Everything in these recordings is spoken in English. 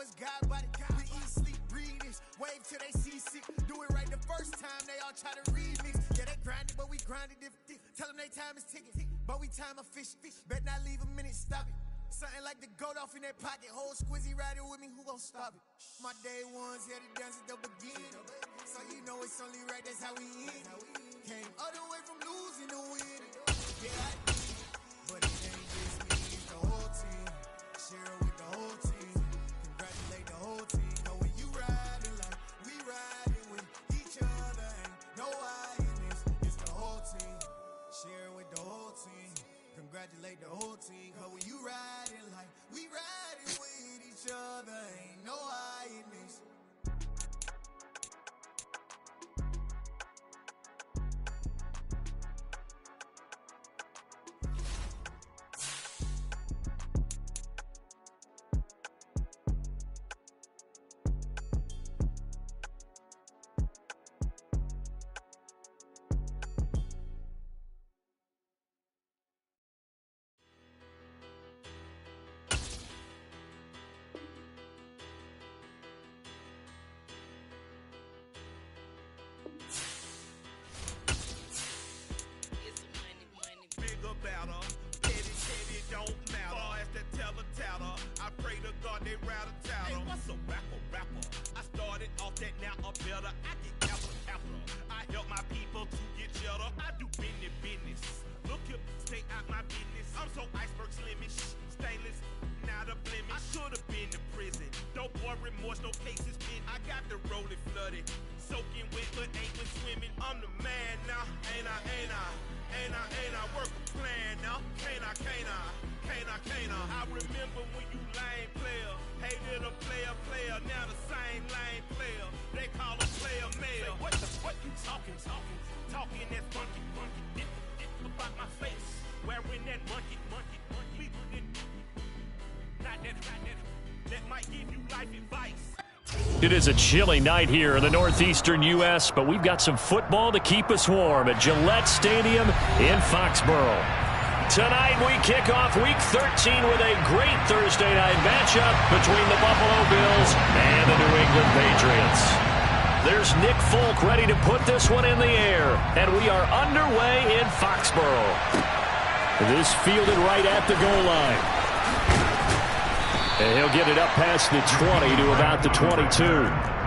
it's God body. We eat, sleep, breathe this. Wave till they see sick. Do it right the first time, they all try to remix. Yeah, they grinded, but we grinded different. Tell them they time is ticking, but we time a fish. Bet not leave a minute, stop it. Something like the goat off in that pocket. Whole squizzy riding with me, who gon' stop it? My day ones here to dance at the beginning. So you know it's only right, that's how we end. Came all the way from losing to winning. Yeah, I did. But it ain't just me, it's the whole team. Share it with the whole team. Congratulate the whole team. Know when you riding like we riding with each other. Ain't no hiding, it's the whole team. Share it with the whole team. Congratulate the whole team. Cause when you riding like we riding with each other. Ain't no hiding this. It is a chilly night here in the northeastern U.S., but we've got some football to keep us warm at Gillette Stadium in Foxborough. Tonight we kick off Week 13 with a great Thursday night matchup between the Buffalo Bills and the New England Patriots. There's Nick Folk ready to put this one in the air, and we are underway in Foxborough. This fielded right at the goal line. And he'll get it up past the 20 to about the 22.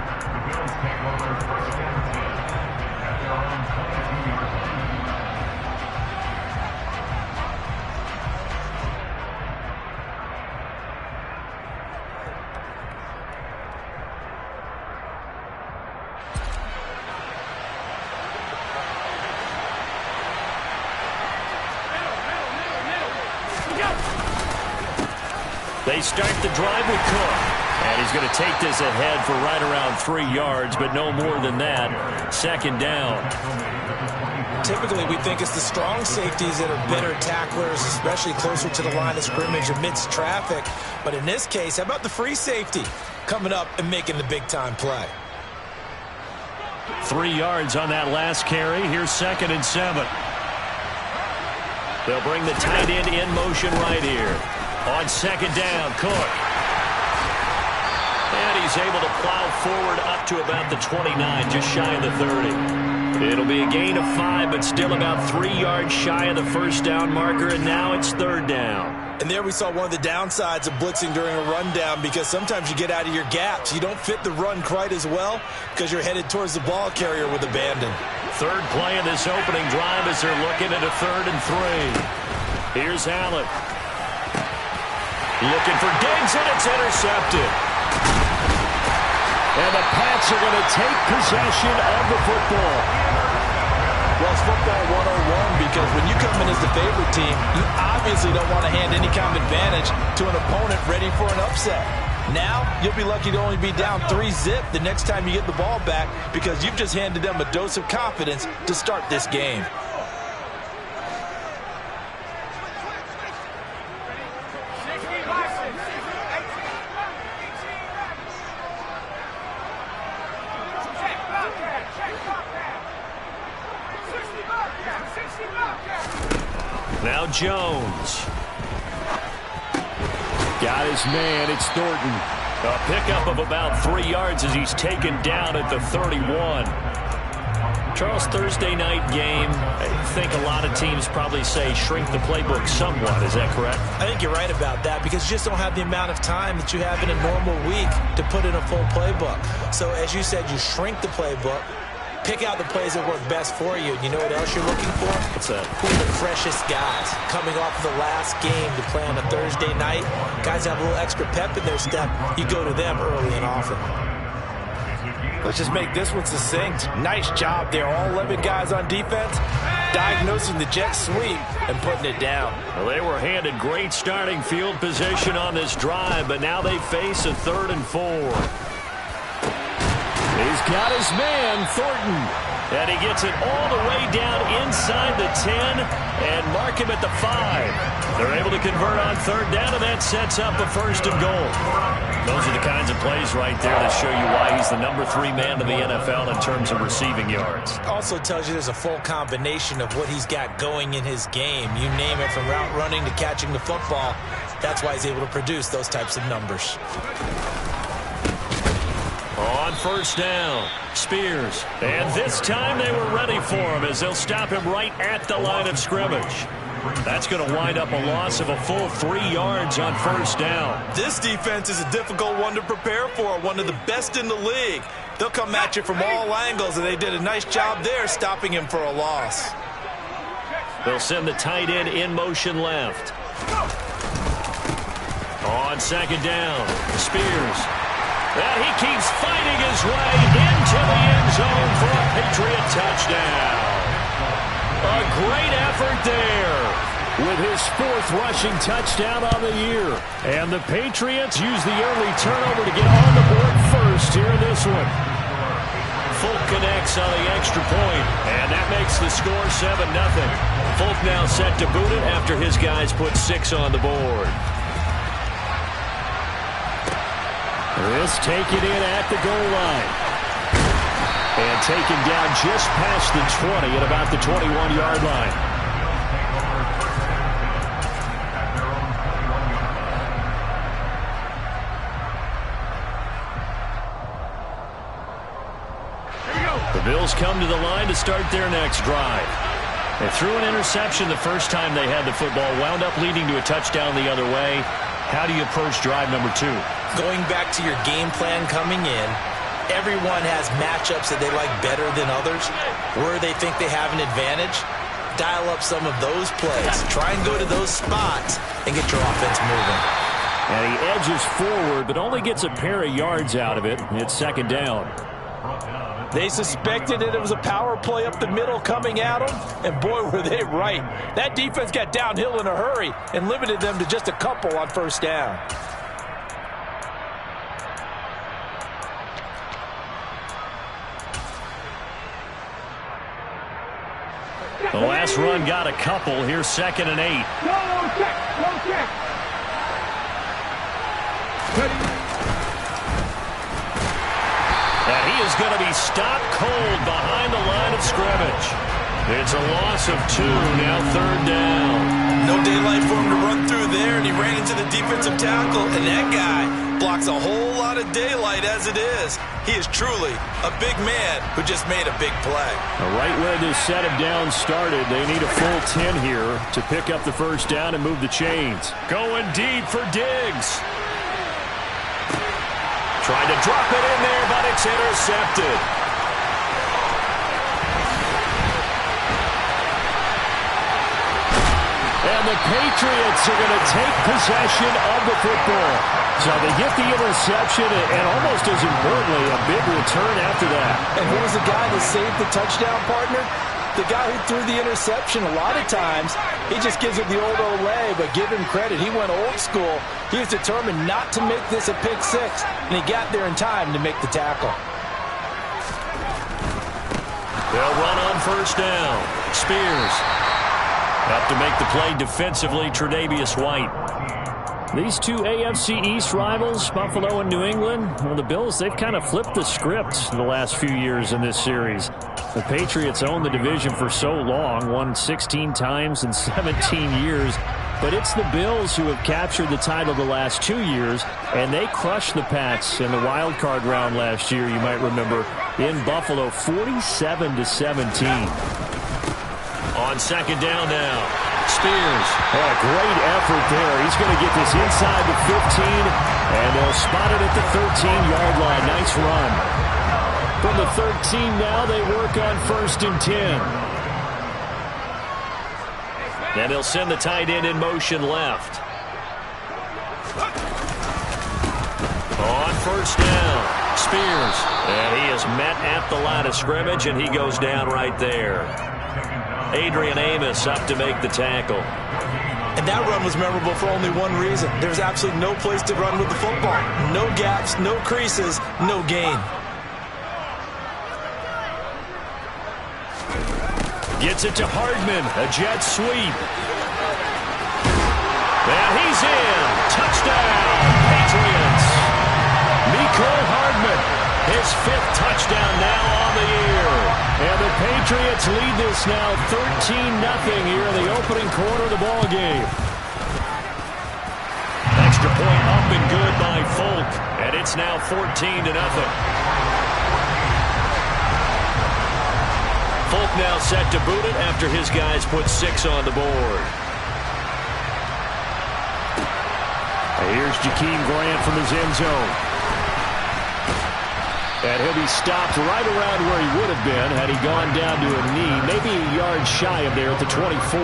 They start the drive with Cook. And he's going to take this ahead for right around 3 yards, but no more than that. Second down. Typically, we think it's the strong safeties that are better tacklers, especially closer to the line of scrimmage amidst traffic. But in this case, how about the free safety coming up and making the big-time play? 3 yards on that last carry. Here's 2nd and 7. They'll bring the tight end in motion right here. On 2nd down, Cook. And he's able to plow forward up to about the 29, just shy of the 30. It'll be a gain of 5, but still about 3 yards shy of the first down marker, and now it's 3rd down. And there we saw one of the downsides of blitzing during a rundown, because sometimes you get out of your gaps. You don't fit the run quite as well because you're headed towards the ball carrier with abandon. Third play of this opening drive as they're looking at a 3rd and 3. Here's Allen. Looking for Diggs, and it's intercepted. And the Pats are going to take possession of the football. Well, it's football 101, because when you come in as the favorite team, you obviously don't want to hand any kind of advantage to an opponent ready for an upset. Now, you'll be lucky to only be down 3-zip the next time you get the ball back, because you've just handed them a dose of confidence to start this game. Now Jones. Got his man. It's Thornton. A pickup of about 3 yards as he's taken down at the 31. Charles, Thursday night game, I think a lot of teams probably say shrink the playbook somewhat. Is that correct? I think you're right about that because you just don't have the amount of time that you have in a normal week to put in a full playbook. So as you said, you shrink the playbook, pick out the plays that work best for you. You know what else you're looking for? What's that? Who are the freshest guys coming off of the last game to play on a Thursday night? Guys have a little extra pep in their step. You go to them early and often. Let's just make this one succinct. Nice job there. All 11 guys on defense diagnosing the jet sweep and putting it down. Well, they were handed great starting field position on this drive, but now they face a 3rd and 4. He's got his man, Thornton. And he gets it all the way down inside the 10 and mark him at the 5. They're able to convert on 3rd down, and that sets up a 1st and goal. Those are the kinds of plays right there that show you why he's the number 3 man in the NFL in terms of receiving yards. Also tells you there's a full combination of what he's got going in his game. You name it, from route running to catching the football. That's why he's able to produce those types of numbers. On 1st down, Spears. And this time they were ready for him as they'll stop him right at the line of scrimmage. That's going to wind up a loss of a full 3 yards on 1st down. This defense is a difficult one to prepare for, one of the best in the league. They'll come at you from all angles, and they did a nice job there stopping him for a loss. They'll send the tight end in motion left. On 2nd down, Spears. And he keeps fighting his way into the end zone for a Patriot touchdown. A great effort there with his 4th rushing touchdown on the year. And the Patriots use the early turnover to get on the board first here in this one. Folk connects on the extra point, and that makes the score 7-0. Folk now set to boot it after his guys put 6 on the board. This taken in at the goal line. And taken down just past the 20 at about the 21-yard line. The Bills come to the line to start their next drive. They threw an interception the first time they had the football, wound up leading to a touchdown the other way. How do you approach drive number 2? Going back to your game plan coming in, everyone has matchups that they like better than others. Where they think they have an advantage, dial up some of those plays. Try and go to those spots and get your offense moving. And he edges forward, but only gets a pair of yards out of it. It's 2nd down. They suspected it was a power play up the middle coming at them, and boy, were they right. That defense got downhill in a hurry and limited them to just a couple on 1st down. The last run got a couple. Here's 2nd and 8. No check. And he is going to be stopped cold behind the line of scrimmage. It's a loss of 2, now 3rd down. No daylight for him to run through there, and he ran into the defensive tackle, and that guy blocks a whole lot of daylight as it is. He is truly a big man who just made a big play. Right where this set of downs started, they need a full 10 here to pick up the 1st down and move the chains. Going deep for Diggs. Trying to drop it in there, but it's intercepted. And the Patriots are going to take possession of the football. So they get the interception, and almost as importantly, a big return after that. And who was the guy that saved the touchdown, partner? The guy who threw the interception. A lot of times, he just gives it the old Olay, but give him credit. He went old school. He was determined not to make this a pick 6, and he got there in time to make the tackle. They'll run on 1st down. Spears. Up to make the play defensively, Tre'Davious White. These two AFC East rivals, Buffalo and New England, well, the Bills, they've kind of flipped the script the last few years in this series. The Patriots owned the division for so long, won 16 times in 17 years. but it's the Bills who have captured the title the last 2 years, and they crushed the Pats in the wild card round last year, you might remember, in Buffalo, 47-17. On second down now, Spears. A great effort there. He's going to get this inside the 15, and they'll spot it at the 13-yard line. Nice run. From the 13 now, they work on 1st and 10. And he'll send the tight end in motion left. On 1st down, Spears. And he is met at the line of scrimmage, and he goes down right there. Adrian Amos up to make the tackle. And that run was memorable for only one reason. There's absolutely no place to run with the football. No gaps, no creases, no gain. Gets it to Hardman, a jet sweep. And he's in. Touchdown, Patriots. Mecole Hardman, his 5th touchdown now on the year. And the Patriots lead this now 13-0 here in the opening quarter of the ball game. Extra point up and good by Folk. And it's now 14-0. Folk now set to boot it after his guys put 6 on the board. Here's Jakeem Grant from his end zone. And he'll be stopped right around where he would have been had he gone down to a knee, maybe a yard shy of there at the 24.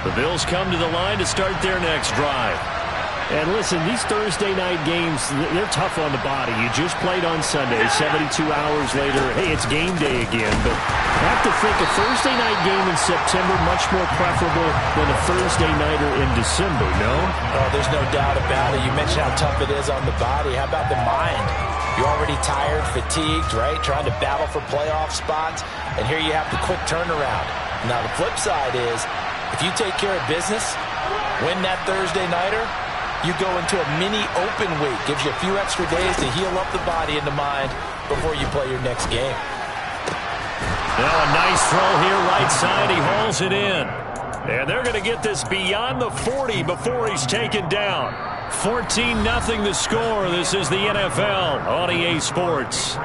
The Bills come to the line to start their next drive. And listen, these Thursday night games, they're tough on the body. You just played on Sunday, 72 hours later, hey, it's game day again. But I have to think a Thursday night game in September much more preferable than a Thursday nighter in December, no? Oh, there's no doubt about it. You mentioned how tough it is on the body. How about the mind? You're already tired, fatigued, right? Trying to battle for playoff spots. And here you have the quick turnaround. Now, the flip side is, if you take care of business, win that Thursday nighter, you go into a mini open week. Gives you a few extra days to heal up the body and the mind before you play your next game. Now a nice throw here right side. He hauls it in. And they're going to get this beyond the 40 before he's taken down. 14-0 the score. This is the NFL on EA Sports.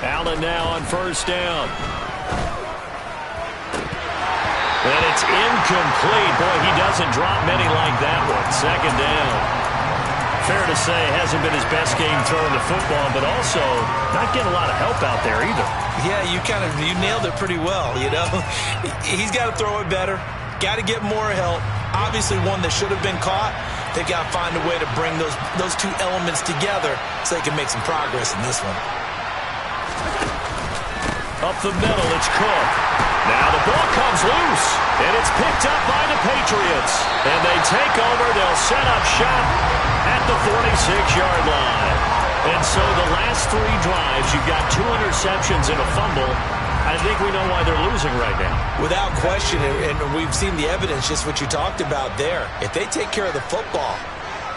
Allen now on 1st down. And it's incomplete. Boy, he doesn't drop many like that one. 2nd down. Fair to say, hasn't been his best game throwing the football, but also not getting a lot of help out there either. Yeah, you nailed it pretty well, you know. He's got to throw it better. Got to get more help. Obviously one that should have been caught. They've got to find a way to bring those two elements together so they can make some progress in this one. Up the middle, it's Cook. Now the ball comes loose, and it's picked up by the Patriots. And they take over. They'll set up shop at the 46-yard line. And so the last 3 drives, you've got 2 interceptions and a fumble. I think we know why they're losing right now. Without question, and we've seen the evidence, just what you talked about there. If they take care of the football,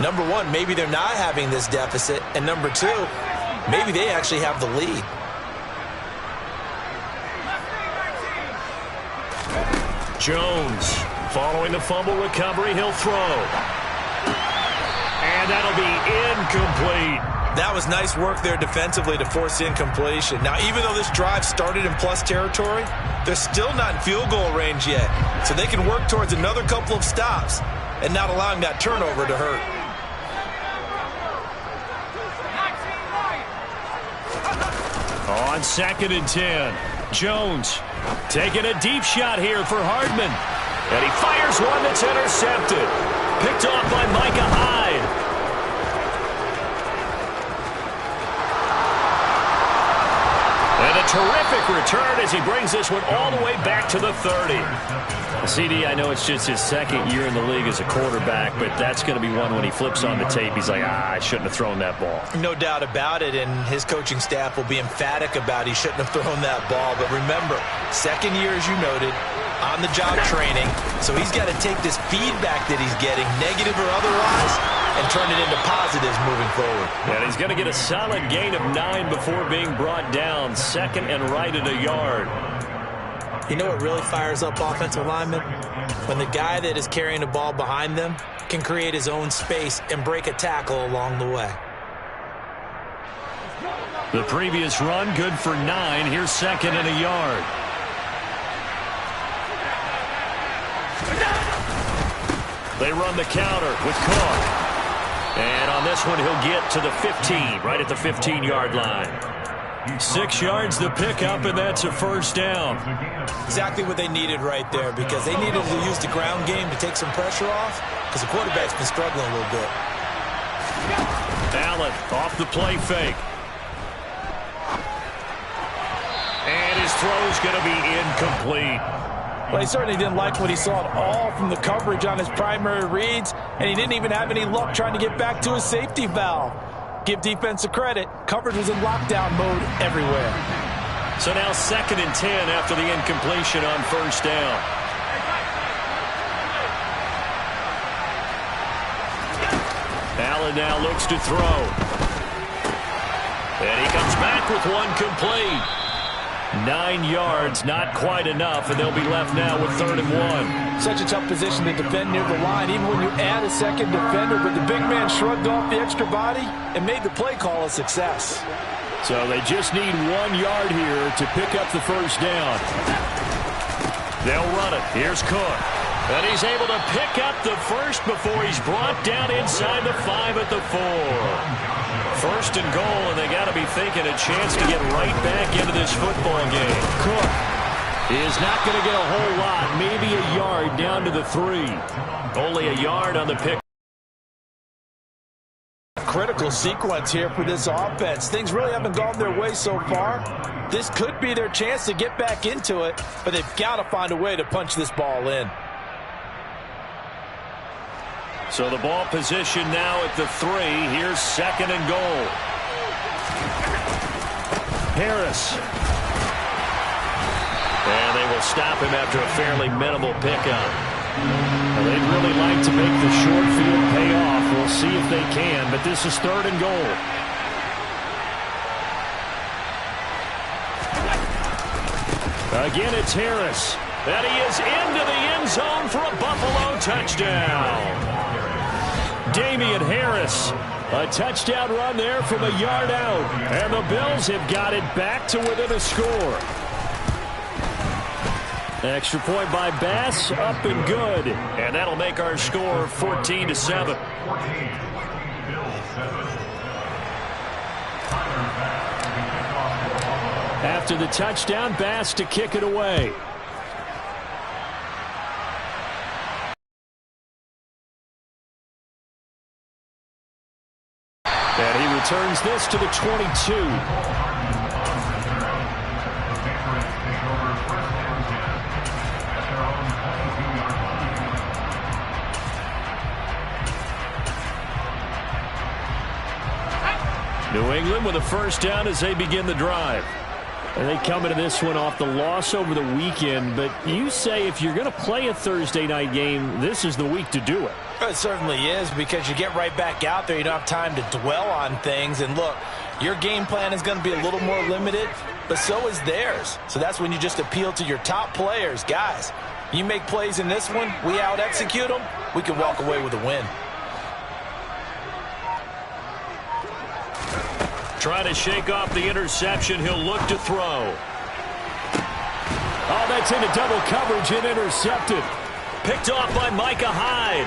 number one, maybe they're not having this deficit. And number 2, maybe they actually have the lead. Jones, following the fumble recovery, he'll throw. And that'll be incomplete. That was nice work there defensively to force incompletion. Now, even though this drive started in plus territory, they're still not in field goal range yet. So they can work towards another couple of stops and not allowing that turnover to hurt. On 2nd and 10, Jones taking a deep shot here for Hardman. And he fires one that's intercepted. Picked off by Micah Hyde. And a terrific return as he brings this one all the way back to the 30. CD, I know it's just his second year in the league as a quarterback, but that's going to be one when he flips on the tape. He's like, I shouldn't have thrown that ball. No doubt about it, and his coaching staff will be emphatic about he shouldn't have thrown that ball. But remember, second year, as you noted, on-the-job training, so he's got to take this feedback that he's getting, negative or otherwise, and turn it into positives moving forward. And he's going to get a solid gain of 9 before being brought down. 2nd and right at a yard. You know what really fires up offensive linemen? When the guy that is carrying the ball behind them can create his own space and break a tackle along the way. The previous run, good for 9. Here's 2nd and a yard. They run the counter with Cook. And on this one, he'll get to the 15, right at the 15-yard line. 6 yards the pickup, and that's a first down. Exactly what they needed right there, because they needed to use the ground game to take some pressure off, because the quarterback's been struggling a little bit. Allen off the play fake. And his throw's going to be incomplete. Well, he certainly didn't like what he saw at all from the coverage on his primary reads, and he didn't even have any luck trying to get back to his safety valve. Give defense a credit. Coverage was in lockdown mode everywhere. So now 2nd and 10 after the incompletion on first down. Allen now looks to throw. And he comes back with one complete. 9 yards, not quite enough, and they'll be left now with 3rd and 1. Such a tough position to defend near the line, even when you add a second defender, but the big man shrugged off the extra body and made the play call a success. So they just need 1 yard here to pick up the first down. They'll run it. Here's Cook. And he's able to pick up the first before he's brought down inside the 5 at the 4. 1st and goal, and they got to be thinking a chance to get right back into this football game. Cook is not going to get a whole lot, maybe a yard down to the 3. Only a yard on the pick. Critical sequence here for this offense. Things really haven't gone their way so far. This could be their chance to get back into it, but they've got to find a way to punch this ball in. So the ball position now at the 3. Here's 2nd and goal. Harris. And they will stop him after a fairly minimal pickup. Well, they'd really like to make the short field pay off. We'll see if they can, but this is 3rd and goal. Again, it's Harris. And he is into the end zone for a Buffalo touchdown. Damian Harris, a touchdown run there from a yard out. And the Bills have got it back to within a score. Extra point by Bass, up and good. And that'll make our score 14-7. After the touchdown, Bass to kick it away. And he returns this to the 22. New England with a first down as they begin the drive. And they come into this one off the loss over the weekend, but you say if you're going to play a Thursday night game, this is the week to do it. It certainly is, because you get right back out there. You don't have time to dwell on things. And look, your game plan is going to be a little more limited, but so is theirs. So that's when you just appeal to your top players. Guys, you make plays in this one, we out-execute them, we can walk away with a win. Trying to shake off the interception. He'll look to throw. Oh, that's into double coverage and intercepted. Picked off by Micah Hyde.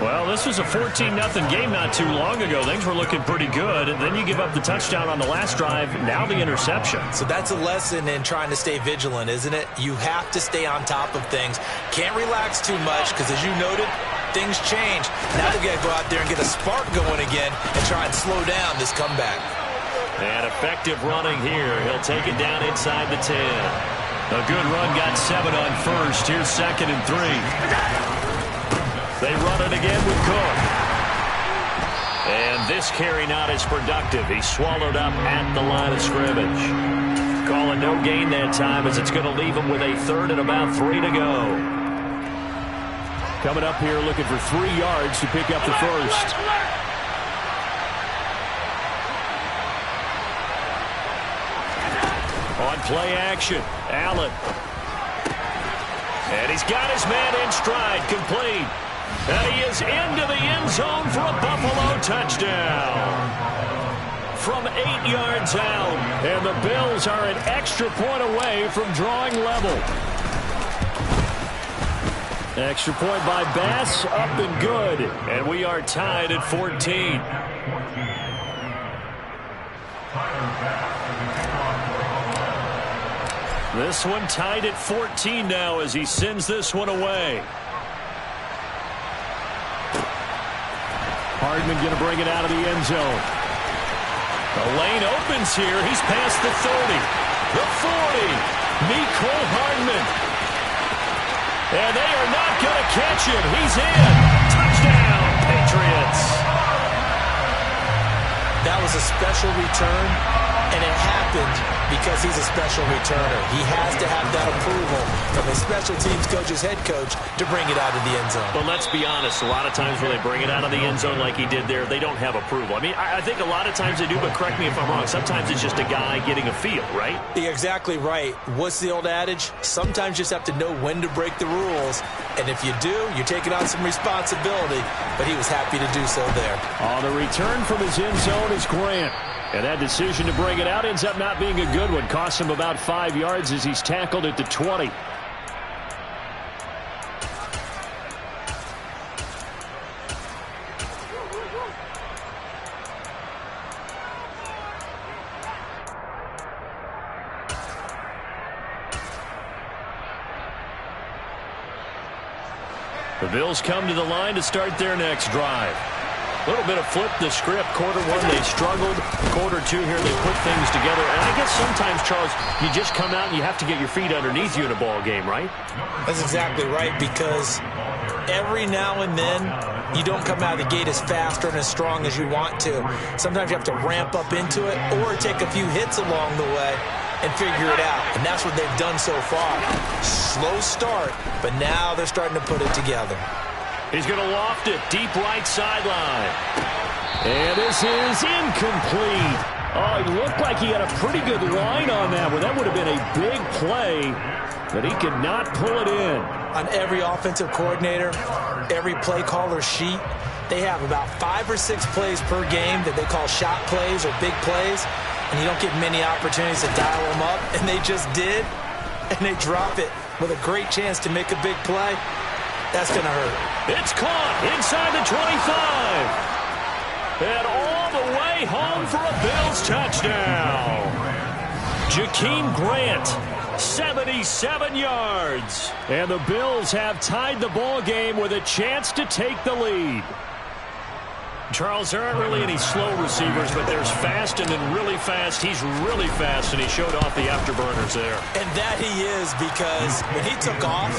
Well, this was a 14-0 game not too long ago. Things were looking pretty good. And then you give up the touchdown on the last drive. Now the interception. So that's a lesson in trying to stay vigilant, isn't it? You have to stay on top of things. Can't relax too much because, as you noted, things change. Now they've got to go out there and get a spark going again and try and slow down this comeback. And effective running here. He'll take it down inside the 10. A good run, got 7 on first. Here's 2nd and 3. They run it again with Cook. And this carry not as productive. He's swallowed up at the line of scrimmage. Calling no gain that time as it's going to leave him with a 3rd and about 3 to go. Coming up here looking for 3 yards to pick up the first. On play action, Allen. And he's got his man in stride, complete. And he is into the end zone for a Buffalo touchdown. From 8 yards out, and the Bills are an extra point away from drawing level. Extra point by Bass, up and good. And we are tied at 14. This one tied at 14 now as he sends this one away. Hardman going to bring it out of the end zone. The lane opens here. He's past the 30. The 40. Mecole Hardman. And they are not going to catch him. He's in. Touchdown, Patriots. That was a special return, and it happened because he's a special returner. He has to have that approval from his special teams coach's head coach to bring it out of the end zone. But let's be honest, a lot of times when they bring it out of the end zone like he did there, they don't have approval. I mean, I think a lot of times they do, but correct me if I'm wrong. Sometimes it's just a guy getting a feel, right? You're exactly right. What's the old adage? Sometimes you just have to know when to break the rules. And if you do, you're taking on some responsibility. But he was happy to do so there. On the return from his end zone is Grant. And that decision to bring it out ends up not being a good one. Costs him about 5 yards as he's tackled at the 20. The Bills come to the line to start their next drive. A little bit of flip the script. Quarter 1, they struggled. Quarter 2 here, they put things together. And I guess sometimes, Charles, you just come out and you have to get your feet underneath you in a ball game, right? That's exactly right, because every now and then you don't come out of the gate as fast or as strong as you want to. Sometimes you have to ramp up into it or take a few hits along the way and figure it out. And that's what they've done so far. Slow start, but now they're starting to put it together. He's going to loft it deep right sideline. And this is incomplete. Oh, it looked like he had a pretty good line on that one. That would have been a big play, but he could not pull it in. On every offensive coordinator, every play caller sheet, they have about 5 or 6 plays per game that they call shot plays or big plays, and you don't get many opportunities to dial them up, and they just did, and they drop it with a great chance to make a big play. That's going to hurt. It's caught inside the 25. And all the way home for a Bills touchdown. Jakeem Grant, 77 yards. And the Bills have tied the ball game with a chance to take the lead. Charles, there aren't really any slow receivers, but there's fast and then really fast. He's really fast, and he showed off the afterburners there. And that he is, because when he took off,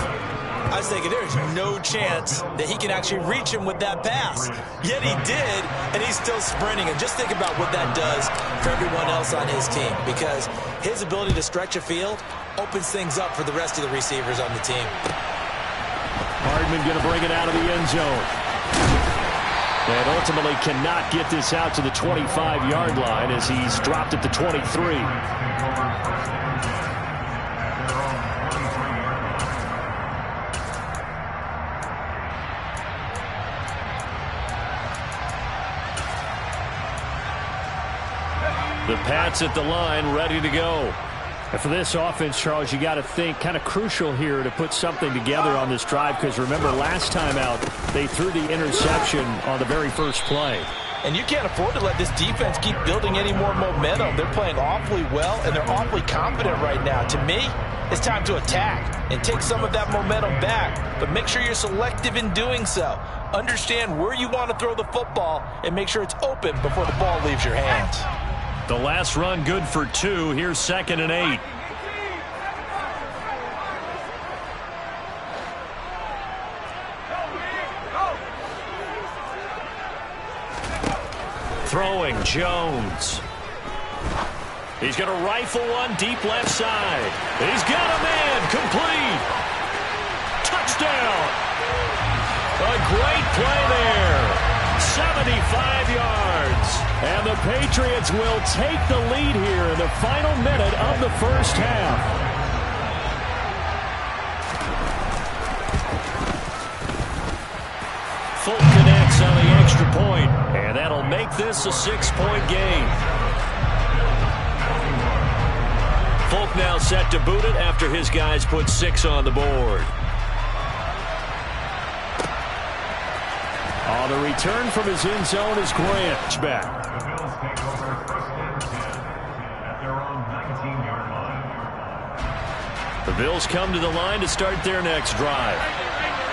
I was thinking there's no chance that he can actually reach him with that pass. Yet he did, and he's still sprinting. And just think about what that does for everyone else on his team, because his ability to stretch a field opens things up for the rest of the receivers on the team. Hardman going to bring it out of the end zone. And ultimately cannot get this out to the 25-yard line as he's dropped at the 23. The Pats at the line, ready to go. And for this offense, Charles, you got to think kind of crucial here to put something together on this drive, because remember last time out they threw the interception on the very first play. And you can't afford to let this defense keep building any more momentum. They're playing awfully well, and they're awfully confident right now. To me, it's time to attack and take some of that momentum back. But make sure you're selective in doing so. Understand where you want to throw the football and make sure it's open before the ball leaves your hands. The last run good for 2. Here's 2nd and 8. Throwing, Jones. He's going to rifle one deep left side. He's got a man. Complete. Touchdown. A great play there. 75 yards. And the Patriots will take the lead here in the final minute of the first half. Fulton connects on the extra point, and that'll make this a 6-point game. Fulton now set to boot it after his guys put 6 on the board. On the return from his end zone is Grant back. The Bills take over 1st and 10 at their own 19-yard line. The Bills come to the line to start their next drive.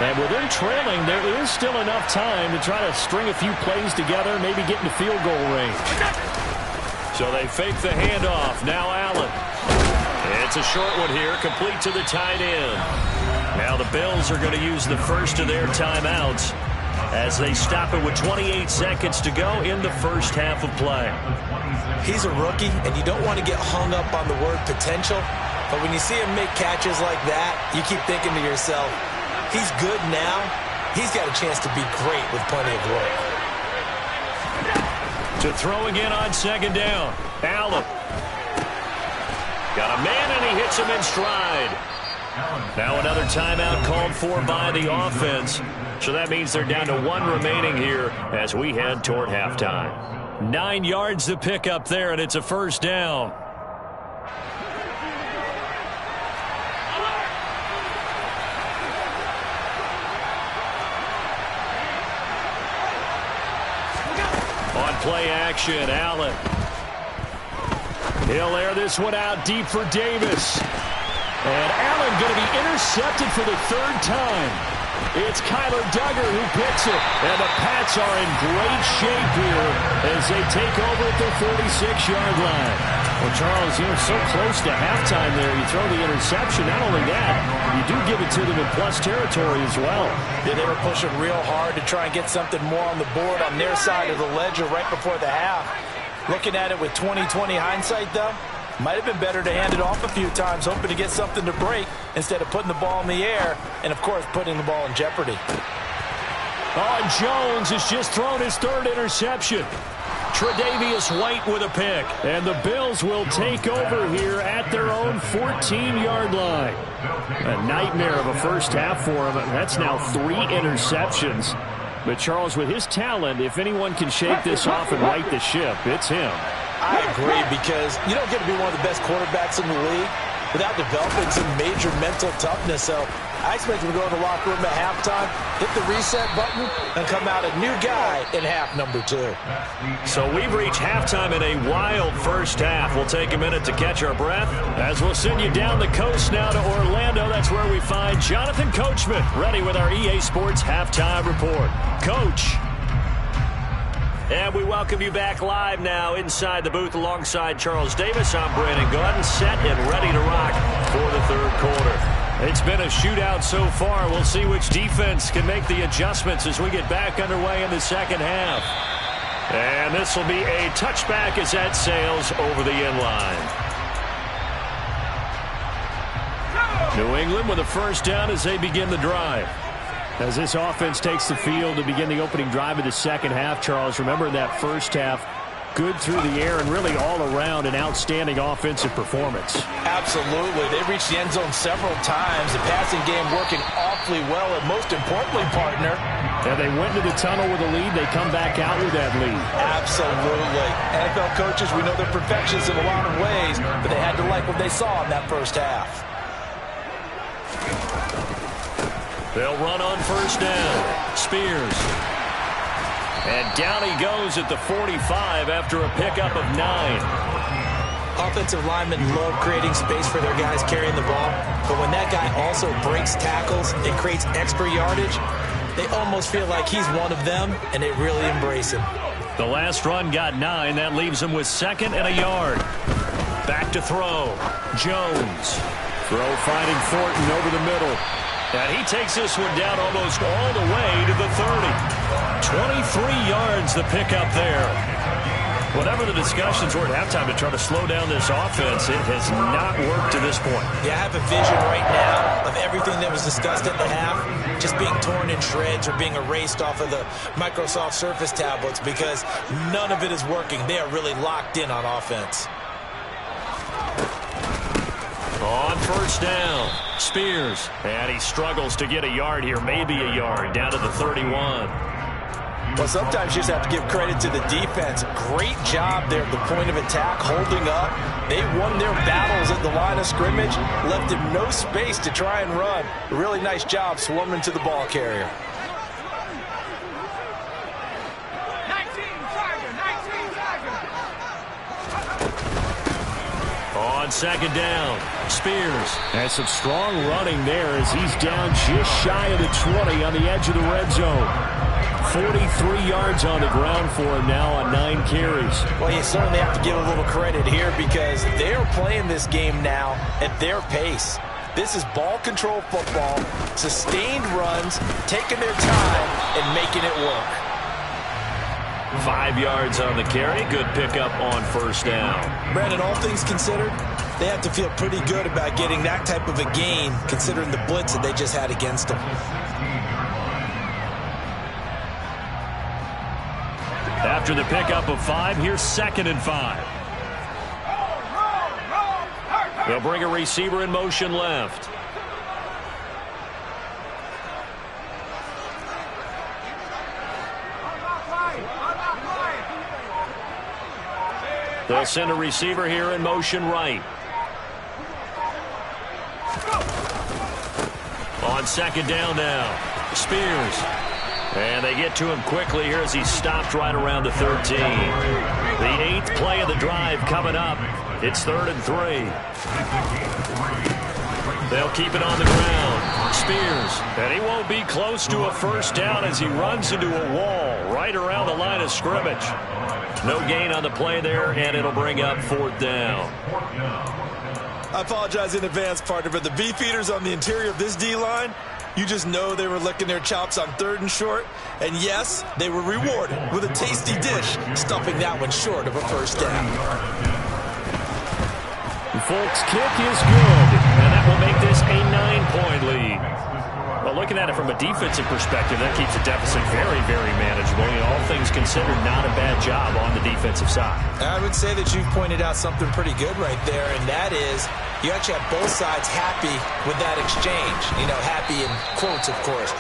And with them trailing, there is still enough time to try to string a few plays together, maybe get into field goal range. So they fake the handoff. Now Allen. It's a short one here, complete to the tight end. Now the Bills are going to use the first of their timeouts as they stop it with 28 seconds to go in the first half of play. He's a rookie, and you don't want to get hung up on the word potential. But when you see him make catches like that, you keep thinking to yourself, he's good now. He's got a chance to be great with plenty of work. To throw again on 2nd down. Allen. Got a man, and he hits him in stride. Now another timeout called for by the offense. So that means they're down to 1 remaining here as we head toward halftime. 9 yards to pick up there, and it's a first down. On play action, Allen. He'll air this one out deep for Davis. And Allen going to be intercepted for the 3rd time. It's Kyler Duggar who picks it. And the Pats are in great shape here as they take over at their 46-yard line. Well, Charles, so close to halftime there. You throw the interception. Not only that, you do give it to them in plus territory as well. Yeah, they were pushing real hard to try and get something more on the board on their side of the ledger right before the half. Looking at it with 20/20 hindsight, though, might have been better to hand it off a few times, hoping to get something to break instead of putting the ball in the air and, of course, putting the ball in jeopardy. Oh, Jones has just thrown his 3rd interception. Tre'Davious White with a pick. And the Bills will take over here at their own 14-yard line. A nightmare of a first half for him. That's now 3 interceptions. But, Charles, with his talent, if anyone can shake this off and right the ship, it's him. I agree, because you don't get to be one of the best quarterbacks in the league without developing some major mental toughness. So I expect him to go in the locker room at halftime, hit the reset button, and come out a new guy in half number 2. So we've reached halftime in a wild first half. We'll take a minute to catch our breath as we'll send you down the coast now to Orlando. That's where we find Jonathan Coachman ready with our EA Sports Halftime Report. Coach. And we welcome you back live now inside the booth alongside Charles Davis. I'm Brandon Gordon, set and ready to rock for the 3rd quarter. It's been a shootout so far. We'll see which defense can make the adjustments as we get back underway in the 2nd half. And this will be a touchback as that sails over the end line. New England with a first down as they begin the drive. As this offense takes the field to begin the opening drive of the 2nd half, Charles, remember in that first half, good through the air and really all around an outstanding offensive performance. Absolutely. They reached the end zone several times. The passing game working awfully well, and most importantly, partner. Yeah, they went into the tunnel with a lead. They come back out with that lead. Absolutely. NFL coaches, we know they're perfectionists in a lot of ways, but they had to like what they saw in that first half. They'll run on first down. Spears. And down he goes at the 45 after a pickup of 9. Offensive linemen love creating space for their guys carrying the ball, but when that guy also breaks tackles and creates extra yardage, they almost feel like he's one of them, and they really embrace him. The last run got 9. That leaves him with 2nd and a yard. Back to throw. Jones. Throw finding Thornton over the middle. And he takes this one down almost all the way to the 30. 23 yards the pickup there. Whatever the discussions were at halftime to try to slow down this offense, it has not worked to this point. Yeah, I have a vision right now of everything that was discussed at the half just being torn in shreds or being erased off of the Microsoft Surface tablets because none of it is working. They are really locked in on offense. On first down, Spears. And he struggles to get a yard here, maybe a yard, down to the 31. Well, sometimes you just have to give credit to the defense. Great job there at the point of attack, holding up. They won their battles at the line of scrimmage, left him no space to try and run. A really nice job swarming to the ball carrier. 19 Tiger. On second down, Spears has some strong running there as he's down just shy of the 20 on the edge of the red zone. 43 yards on the ground for him now on 9 carries. Well, you certainly have to give a little credit here because they're playing this game now at their pace. This is ball control football, sustained runs, taking their time and making it work. 5 yards on the carry. Good pickup on first down. Brandon, all things considered, they have to feel pretty good about getting that type of a gain considering the blitz that they just had against them. After the pickup of 5, here's 2nd and 5. They'll bring a receiver in motion left. They'll send a receiver here in motion right. On second down now, Spears. And they get to him quickly here as he stopped right around the 13. The 8th play of the drive coming up. It's 3rd and 3. They'll keep it on the ground. Spears. And he won't be close to a first down as he runs into a wall right around the line of scrimmage. No gain on the play there, and it'll bring up 4th down. I apologize in advance, partner, but the beefeaters on the interior of this D-line, you just know they were licking their chops on 3rd and short. And yes, they were rewarded with a tasty dish, stuffing that one short of a first down. Folks, kick is good, and that will make this a 9-point lead. Well, looking at it from a defensive perspective, that keeps the deficit very, very manageable. You know, all things considered, not a bad job on the defensive side. I would say that you've pointed out something pretty good right there, and that is you actually have both sides happy with that exchange. You know, happy in quotes, of course.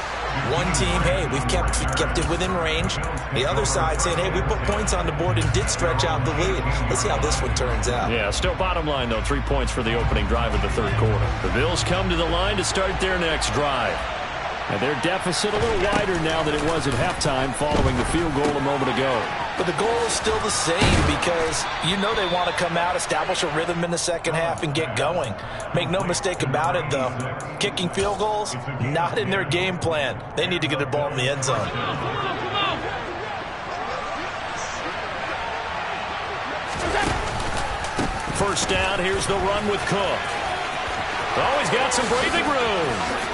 One team, hey, we've kept it within range. The other side saying, hey, we put points on the board and did stretch out the lead. Let's see how this one turns out. Yeah, still bottom line, though, 3 points for the opening drive of the 3rd quarter. The Bills come to the line to start their next drive. And their deficit a little wider now than it was at halftime following the field goal a moment ago. But the goal is still the same because you know they want to come out, establish a rhythm in the second half, and get going. Make no mistake about it, though. Kicking field goals, not in their game plan. They need to get the ball in the end zone. First down, here's the run with Cook. Oh, he's got some breathing room.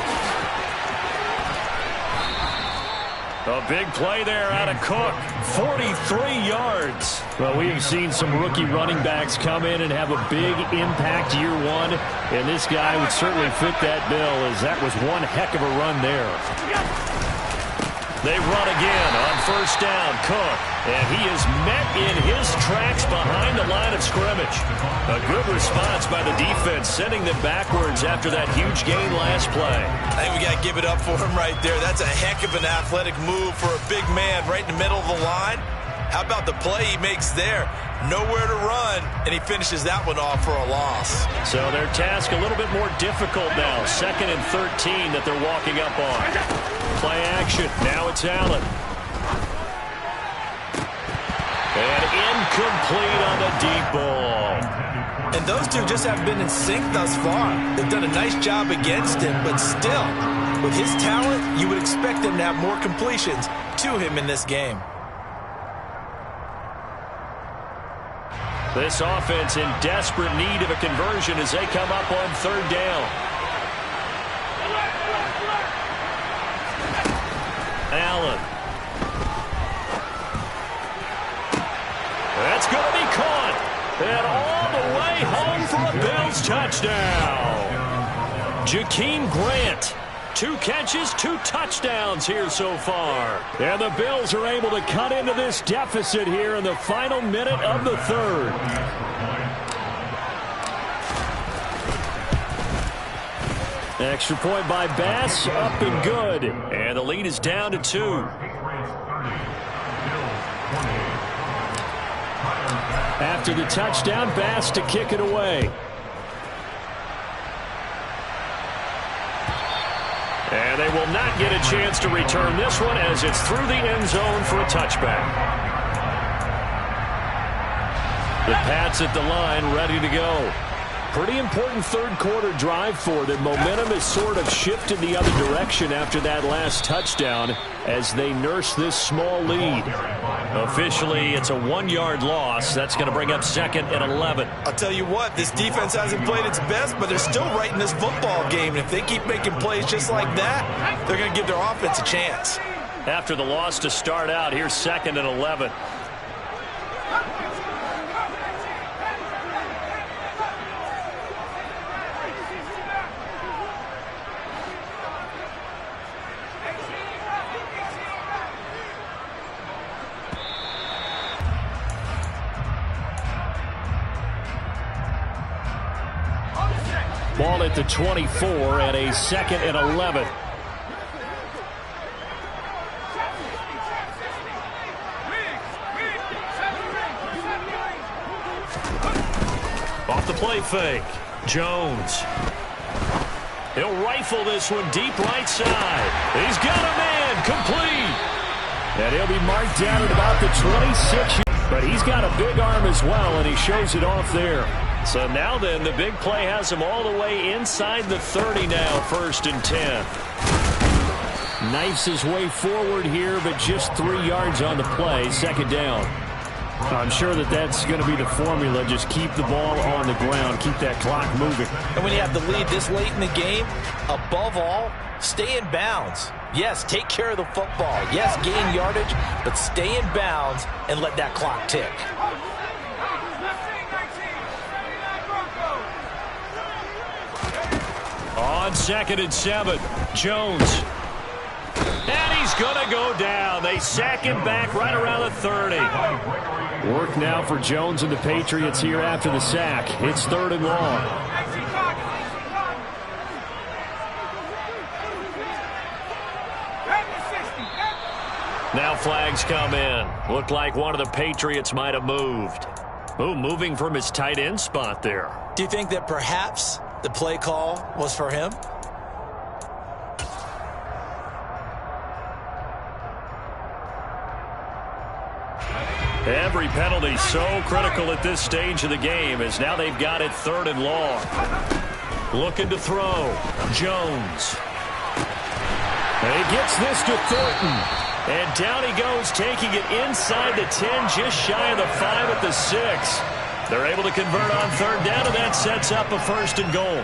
A big play there out of Cook. 43 yards. Well, we have seen some rookie running backs come in and have a big impact year one. And this guy would certainly fit that bill as that was one heck of a run there. They run again on first down. Cook. And he is met in his tracks behind the line of scrimmage. A good response by the defense, sending them backwards after that huge gain last play. I think we got to give it up for him right there. That's a heck of an athletic move for a big man right in the middle of the line. How about the play he makes there? Nowhere to run, and he finishes that one off for a loss. So their task a little bit more difficult now. 2nd and 13 that they're walking up on. Play action. Now it's Allen. And incomplete on the deep ball. And those two just haven't been in sync thus far. They've done a nice job against him, but still, with his talent, you would expect him to have more completions to him in this game. This offense in desperate need of a conversion as they come up on 3rd down. Allen. That's going to be caught. And all the way home for a Bills touchdown. Jakeem Grant. 2 catches, 2 touchdowns here so far. And the Bills are able to cut into this deficit here in the final minute of the 3rd. Extra point by Bass, up and good. And the lead is down to 2. After the touchdown, Bass to kick it away. And they will not get a chance to return this one as it's through the end zone for a touchback. The Pats at the line ready to go. Pretty important 3rd quarter drive for them. Momentum has sort of shifted the other direction after that last touchdown as they nurse this small lead. Officially, it's a 1-yard loss. That's going to bring up 2nd and 11. I'll tell you what, this defense hasn't played its best, but they're still right in this football game. And if they keep making plays just like that, they're going to give their offense a chance. After the loss to start out, here's 2nd and 11. Ball at the 24 and a 2nd and 11. Off the play fake. Jones. He'll rifle this one deep right side. He's got a man. Complete. And he'll be marked down at about the 26. But he's got a big arm as well, and he shows it off there. So now then, the big play has him all the way inside the 30 now, 1st and 10. Knifes his way forward here, but just 3 yards on the play, 2nd down. I'm sure that's going to be the formula. Just keep the ball on the ground, keep that clock moving. And when you have the lead this late in the game, above all, stay in bounds. Yes, take care of the football. Yes, gain yardage, but stay in bounds and let that clock tick. On 2nd and 7, Jones. And he's going to go down. They sack him back right around the 30. Work now for Jones and the Patriots here after the sack. It's 3rd and long. Now flags come in. Looked like one of the Patriots might have moved. Ooh, moving from his tight end spot there. Do you think that perhaps the play call was for him? Every penalty so critical at this stage of the game as now they've got it 3rd and long. Looking to throw. Jones. And he gets this to Thornton. And down he goes, taking it inside the 10, just shy of the 5 at the 6. They're able to convert on 3rd down, and that sets up a 1st and goal.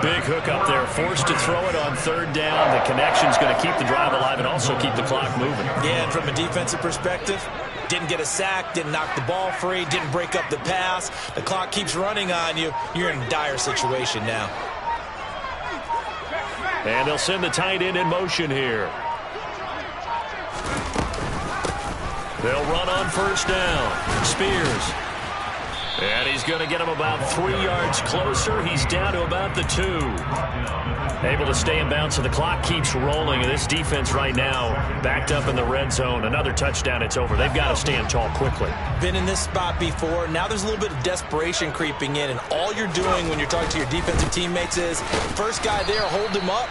Big hook up there, forced to throw it on 3rd down. The connection's going to keep the drive alive and also keep the clock moving. Yeah, and from a defensive perspective, didn't get a sack, didn't knock the ball free, didn't break up the pass. The clock keeps running on you. You're in a dire situation now. And they'll send the tight end in motion here. They'll run on first down. Spears. And he's going to get him about 3 yards closer. He's down to about the 2. Able to stay in bounds, so the clock keeps rolling. And this defense right now backed up in the red zone. Another touchdown, it's over. They've got to stand tall quickly. Been in this spot before. Now there's a little bit of desperation creeping in. And all you're doing when you're talking to your defensive teammates is, first guy there, hold him up.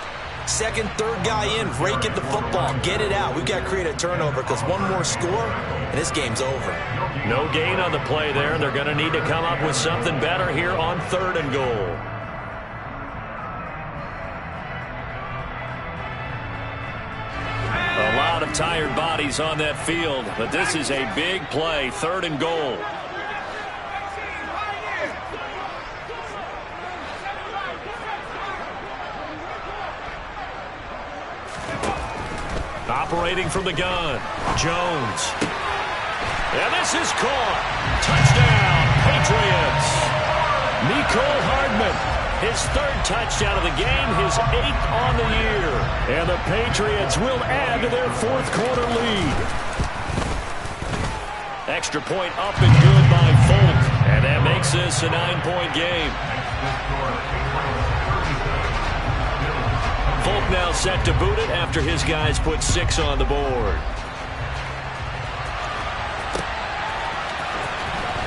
Second, third guy in, rake at the football. Get it out. We've got to create a turnover because one more score, and this game's over. No gain on the play there. They're going to need to come up with something better here on 3rd and goal. A lot of tired bodies on that field, but this is a big play. 3rd and goal. Operating from the gun, Jones. And this is caught. Touchdown, Patriots. Nicole Hardman, his 3rd touchdown of the game, his 8th on the year. And the Patriots will add to their 4th quarter lead. Extra point up and good by Folk. And that makes this a 9-point game. Folk now set to boot it after his guys put 6 on the board.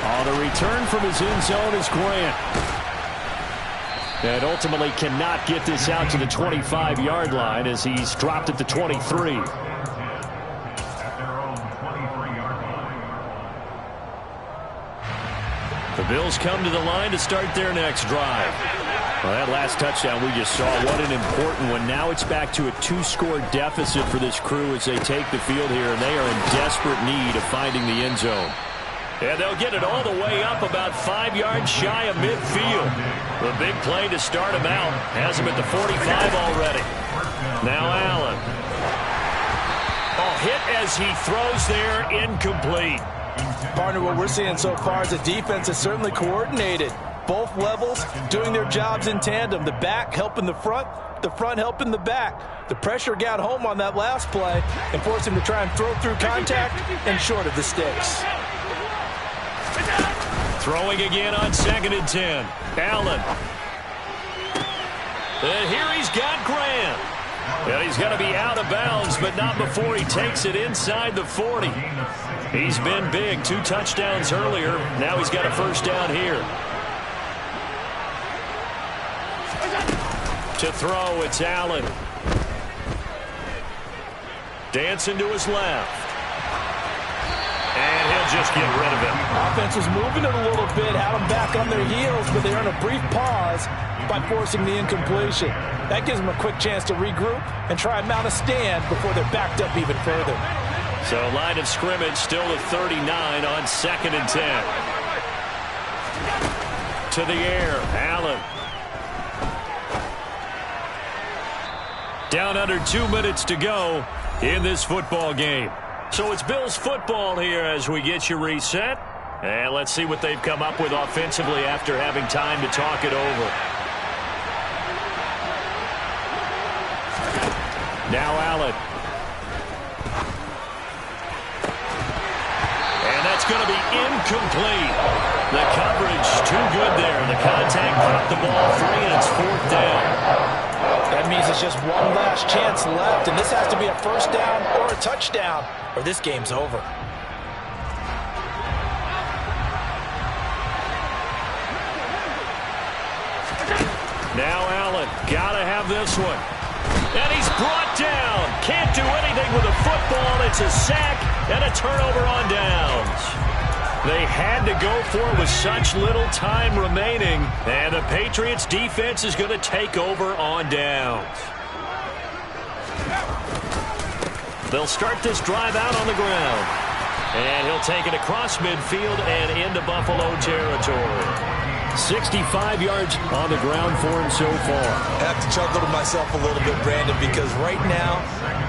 On the return from his end zone is Grant. And ultimately cannot get this out to the 25-yard line as he's dropped at the 23. The Bills come to the line to start their next drive. Well, that last touchdown we just saw, what an important one. Now it's back to a 2-score deficit for this crew as they take the field here, and they are in desperate need of finding the end zone. And they'll get it all the way up about 5 yards shy of midfield. The big play to start him out has him at the 45 already. Now Allen. Oh, hit as he throws there, incomplete. Partner, what we're seeing so far is the defense is certainly coordinated. Both levels doing their jobs in tandem. The back helping the front helping the back. The pressure got home on that last play and forced him to try and throw through contact and short of the sticks. Throwing again on 2nd and 10. Allen. And here he's got Grant. And he's going to be out of bounds, but not before he takes it inside the 40. He's been big. 2 touchdowns earlier. Now he's got a first down here. To throw, it's Allen. Dancing to his left. And he'll just get rid of him. Offense was moving it a little bit, had them back on their heels, but they earn a brief pause by forcing the incompletion. That gives them a quick chance to regroup and try and mount a stand before they're backed up even further. So line of scrimmage still at 39 on 2nd and 10. To the air, Allen. Down under 2 minutes to go in this football game. So it's Bills football here as we get you reset. And let's see what they've come up with offensively after having time to talk it over. Now Allen. And that's going to be incomplete. The coverage too good there. The contact kept the ball free, and it's 4th down. That means it's just one last chance left, and this has to be a first down or a touchdown, or this game's over. Now Allen, gotta have this one. And he's brought down. Can't do anything with the football. It's a sack and a turnover on downs. They had to go for it with such little time remaining. And the Patriots defense is going to take over on downs. They'll start this drive out on the ground. And he'll take it across midfield and into Buffalo territory. 65 yards on the ground for him so far. I have to chuckle to myself a little bit, Brandon, because right now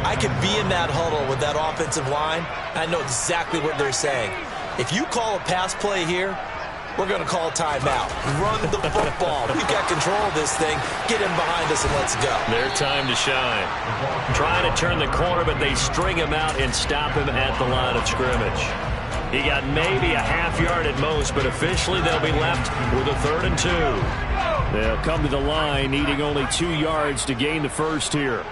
I could be in that huddle with that offensive line. I know exactly what they're saying. If you call a pass play here, We're going to call timeout. Run the football. We've got control of this thing. Get him behind us and let's go. Their time to shine. Trying to turn the corner, but they string him out and stop him at the line of scrimmage. He got maybe a half yard at most, but officially they'll be left with a 3rd and 2. They'll come to the line needing only 2 yards to gain the first here.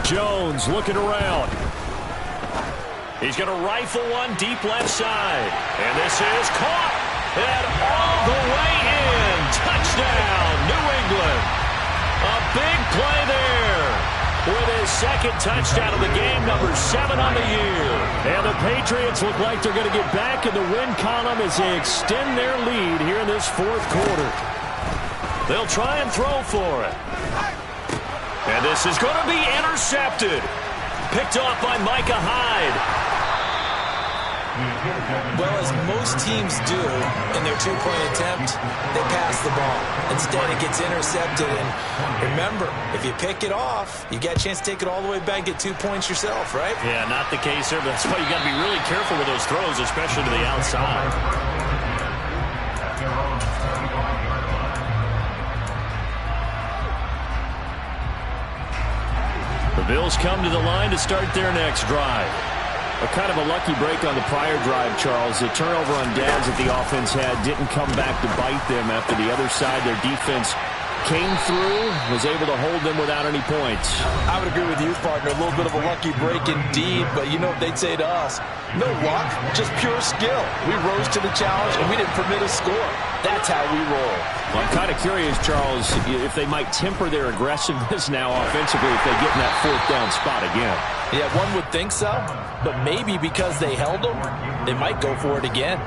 Jones looking around. He's going to rifle one deep left side. And this is caught. And all the way in. Touchdown, New England. A big play there. With his 2nd touchdown of the game, number 7 on the year. And the Patriots look like they're going to get back in the win column as they extend their lead here in this 4th quarter. They'll try and throw for it. And this is going to be intercepted. Picked off by Micah Hyde. Well, as most teams do in their 2-point attempt, they pass the ball. Instead, it gets intercepted. And remember, if you pick it off, you get a chance to take it all the way back and get 2 points yourself, right? Yeah, not the case here, but that's why you got to be really careful with those throws, especially to the outside. The Bills come to the line to start their next drive. A kind of a lucky break on the prior drive, Charles. The turnover on downs that the offense had didn't come back to bite them after the other side. Their defense came through, was able to hold them without any points. I would agree with you, partner. A little bit of a lucky break indeed, but you know what they'd say to us? No luck, just pure skill. We rose to the challenge, and we didn't permit a score. That's how we roll. Well, I'm kind of curious, Charles, if they might temper their aggressiveness now offensively if they get in that 4th down spot again. Yeah, one would think so, but maybe because they held them, they might go for it again.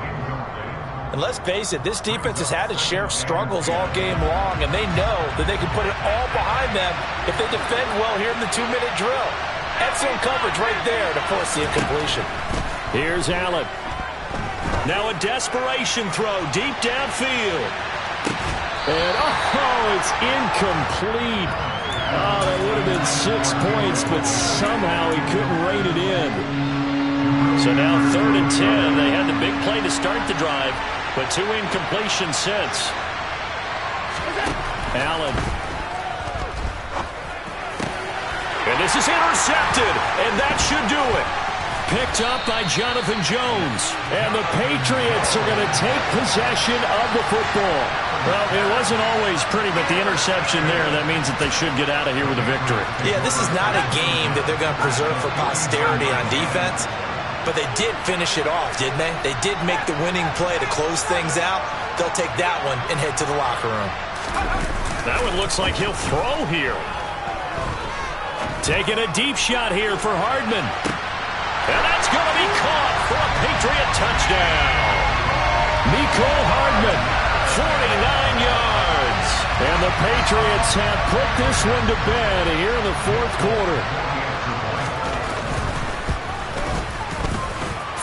And let's face it, this defense has had its share of struggles all game long, and they know that they can put it all behind them if they defend well here in the 2-minute drill. Excellent coverage right there to force the incompletion. Here's Allen. Now a desperation throw deep downfield. And, it's incomplete. Oh, that would have been 6 points, but somehow he couldn't rein it in. So now 3rd and 10. They had the big play to start the drive, but 2 incompletions since. Allen. And this is intercepted, and that should do it. Picked up by Jonathan Jones. And the Patriots are going to take possession of the football. Well, it wasn't always pretty, but the interception there, that means that they should get out of here with a victory. Yeah, this is not a game that they're going to preserve for posterity on defense, but they did finish it off, didn't they? They did make the winning play to close things out. They'll take that one and head to the locker room. That one looks like he'll throw here. Taking a deep shot here for Hardman. And that's going to be caught for a Patriot touchdown. Mecole Hardman, 49 yards. And the Patriots have put this one to bed here in the 4th quarter.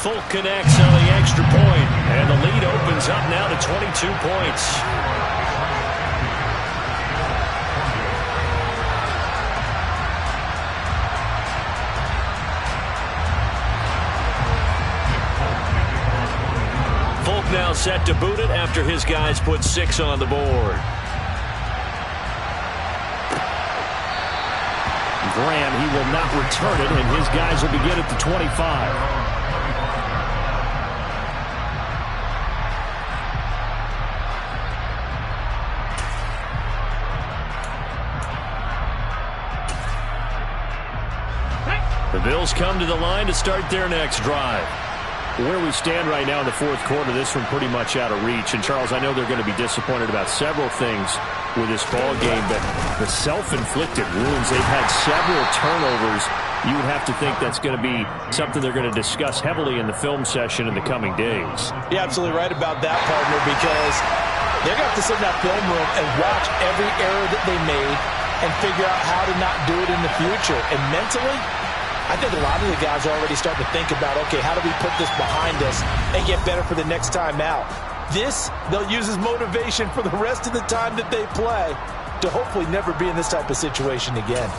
Folk connects on the extra point, and the lead opens up now to 22 points. Folk now set to boot it after his guys put 6 on the board. Graham, he will not return it, and his guys will begin at the 25. The Bills come to the line to start their next drive. Where we stand right now in the 4th quarter, this one pretty much out of reach. And, Charles, I know they're going to be disappointed about several things with this ball game, but the self-inflicted wounds, they've had several turnovers. You would have to think that's going to be something they're going to discuss heavily in the film session in the coming days. You're absolutely right about that, partner, because they're going to have to sit in that film room and watch every error that they made and figure out how to not do it in the future. And mentally, I think a lot of the guys are already starting to think about, okay, how do we put this behind us and get better for the next time out? This, they'll use as motivation for the rest of the time that they play to hopefully never be in this type of situation again.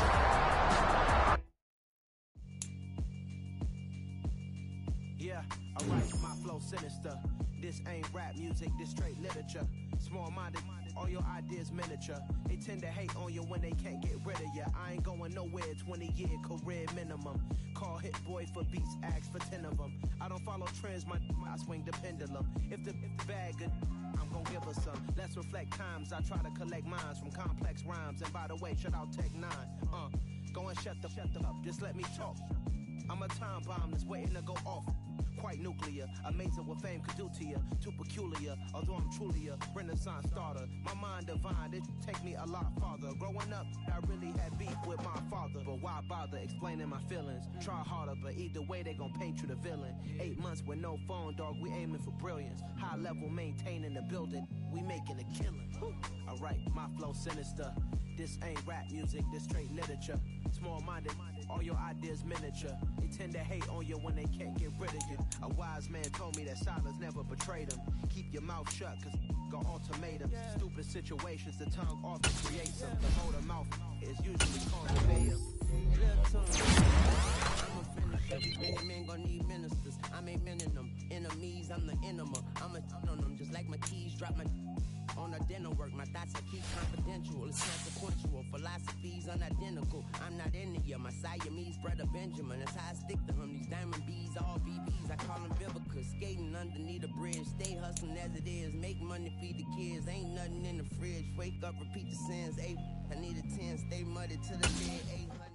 Yeah, alright, my flow sinister. This ain't rap music, this straight literature. Small-minded, all your ideas miniature. They tend to hate on you when they can't get rid of you. I ain't going nowhere, 20-year career minimum. Call Hit Boy for beats, ask for 10 of them. I don't follow trends, I swing the pendulum. If the bag good, I'm gonna give her some. Let's reflect times, I try to collect minds from complex rhymes. And by the way, shout out Tech 9. Go and shut the up, just let me talk. I'm a time bomb that's waiting to go off. Quite nuclear, amazing what fame could do to you. Too peculiar, although I'm truly a renaissance starter. My mind divine, it take me a lot farther. Growing up, I really had beef with my father. But why bother explaining my feelings? Try harder, but either way they gon' paint you the villain. 8 months with no phone, dog, we aiming for brilliance. High level maintaining the building, we making a killing. Alright, my flow sinister. This ain't rap music, this straight literature. Small-minded, all your ideas miniature. They tend to hate on you when they can't get rid of you. A wise man told me that silence never betrayed him. Keep your mouth shut, cause got ultimatums. Stupid situations, the tongue often creates them. The motor mouth is usually called a mayor. Many men gon' need ministers. I'm a men in them. Enemies, I'm the enema. I'm a on them, just like my keys drop my on a dinner work. My thoughts I keep confidential. It's consequential. Philosophies unidentical. I'm not in it yet. My Siamese brother Benjamin. That's how I stick to him. These diamond bees, all BBs. I call them Vivica. Skating underneath a bridge. Stay hustling as it is. Make money, feed the kids. Ain't nothing in the fridge. Wake up, repeat the sins. I need a 10. Stay muddy to the bed. 800.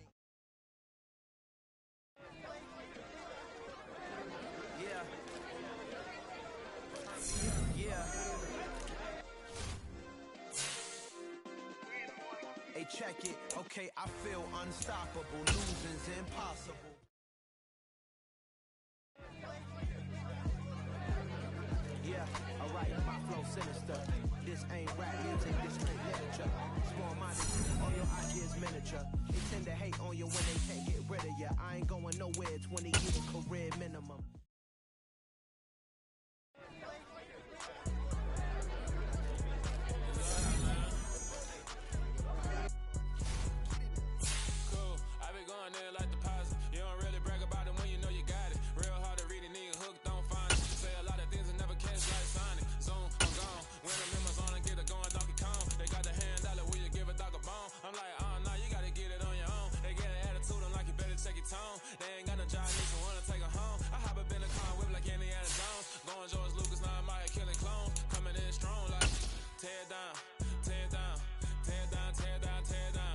Hey, check it. Okay, I feel unstoppable. Losing's impossible. Yeah, alright, my flow sinister. This ain't rap music, this straight literature. Small-minded, all your ideas miniature. They tend to hate on you when they can't get rid of you. I ain't going nowhere, 20-year career minimum.